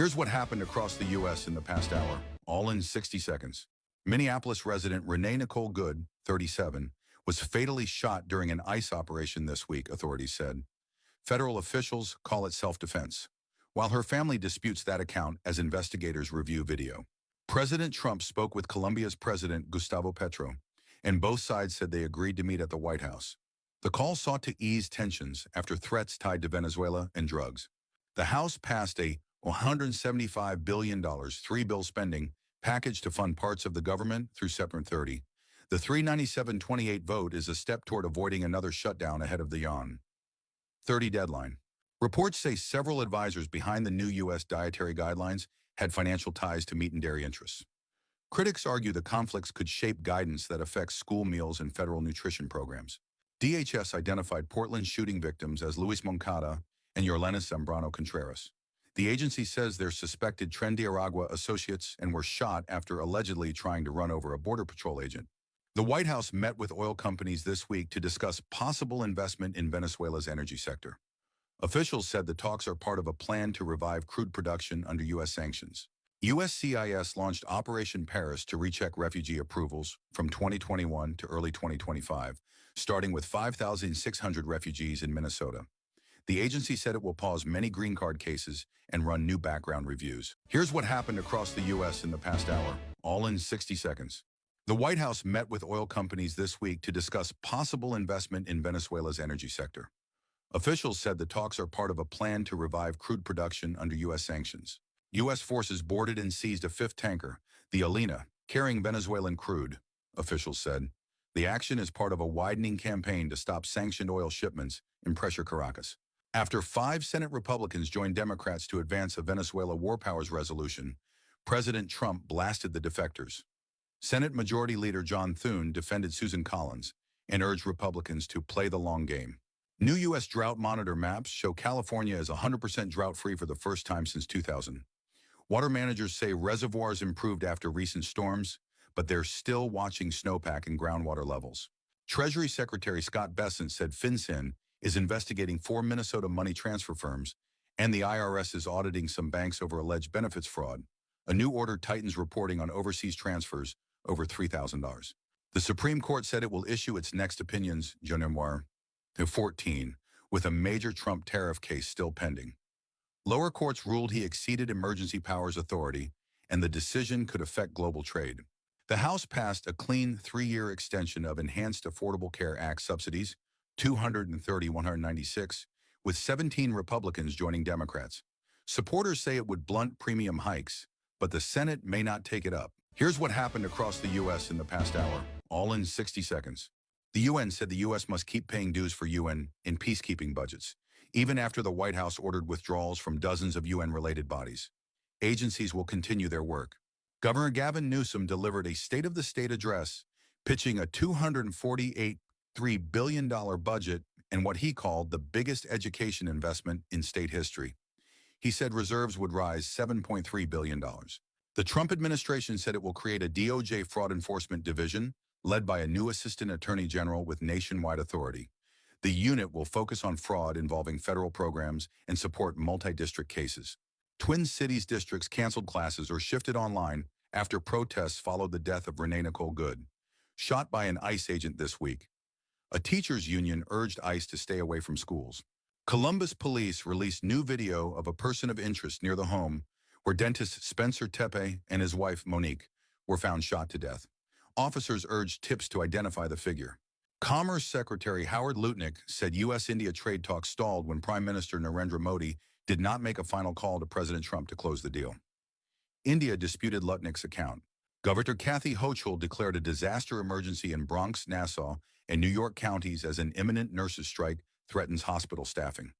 Here's what happened across the U.S. in the past hour, all in 60 seconds. Minneapolis resident Renee Nicole Good, 37, was fatally shot during an ICE operation this week, authorities said. Federal officials call it self-defense, while her family disputes that account as investigators review video. President Trump spoke with Colombia's President Gustavo Petro, and both sides said they agreed to meet at the White House. The call sought to ease tensions after threats tied to Venezuela and drugs. The House passed a $175 billion three-bill spending package to fund parts of the government through September 30. The 397-28 vote is a step toward avoiding another shutdown ahead of the Jan. 30 deadline. Reports say several advisors behind the new U.S. dietary guidelines had financial ties to meat and dairy interests. Critics argue the conflicts could shape guidance that affects school meals and federal nutrition programs. DHS identified Portland shooting victims as Luis Moncada and Yorlena Zambrano Contreras. The agency says they're suspected Tren de Aragua associates and were shot after allegedly trying to run over a Border Patrol agent. The White House met with oil companies this week to discuss possible investment in Venezuela's energy sector. Officials said the talks are part of a plan to revive crude production under U.S. sanctions. USCIS launched Operation Paris to recheck refugee approvals from 2021 to early 2025, starting with 5,600 refugees in Minnesota. The agency said it will pause many green card cases and run new background reviews. Here's what happened across the U.S. in the past hour, all in 60 seconds. The White House met with oil companies this week to discuss possible investment in Venezuela's energy sector. Officials said the talks are part of a plan to revive crude production under U.S. sanctions. U.S. forces boarded and seized a fifth tanker, the Alina, carrying Venezuelan crude, officials said. The action is part of a widening campaign to stop sanctioned oil shipments and pressure Caracas. After 5 Senate Republicans joined Democrats to advance a Venezuela war powers resolution, President Trump blasted the defectors. Senate Majority Leader John Thune defended Susan Collins and urged Republicans to play the long game. New U.S. drought monitor maps show California is 100% drought-free for the first time since 2000. Water managers say reservoirs improved after recent storms, but they're still watching snowpack and groundwater levels. Treasury Secretary Scott Bessent said FinCEN is investigating 4 Minnesota money transfer firms, and the IRS is auditing some banks over alleged benefits fraud. A new order tightens reporting on overseas transfers over $3,000. The Supreme Court said it will issue its next opinions, January 14, with a major Trump tariff case still pending. Lower courts ruled he exceeded emergency powers authority, and the decision could affect global trade. The House passed a clean 3-year extension of Enhanced Affordable Care Act subsidies, 230-196, with 17 Republicans joining Democrats. Supporters say it would blunt premium hikes, but the Senate may not take it up. Here's what happened across the U.S. in the past hour, all in 60 seconds. The UN said the U.S. must keep paying dues for UN and peacekeeping budgets, even after the White House ordered withdrawals from dozens of UN-related bodies. Agencies will continue their work. Governor Gavin Newsom delivered a State of the State address, pitching a $248.3 billion budget and what he called the biggest education investment in state history. He said reserves would rise $7.3 billion. The Trump administration said it will create a DOJ fraud enforcement division led by a new assistant attorney general with nationwide authority. The unit will focus on fraud involving federal programs and support multi-district cases. Twin Cities districts canceled classes or shifted online after protests followed the death of Renee Nicole Good, shot by an ICE agent this week. A teachers' union urged ICE to stay away from schools. Columbus police released new video of a person of interest near the home where dentist Spencer Tepe and his wife Monique were found shot to death. Officers urged tips to identify the figure. Commerce Secretary Howard Lutnick said U.S.-India trade talks stalled when Prime Minister Narendra Modi did not make a final call to President Trump to close the deal. India disputed Lutnick's account. Governor Kathy Hochul declared a disaster emergency in Bronx, Nassau, and New York counties as an imminent nurses' strike threatens hospital staffing.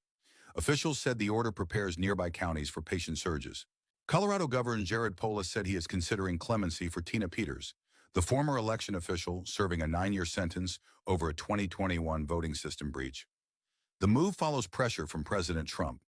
Officials said the order prepares nearby counties for patient surges. Colorado Governor Jared Polis said he is considering clemency for Tina Peters, the former election official serving a 9-year sentence over a 2021 voting system breach. The move follows pressure from President Trump,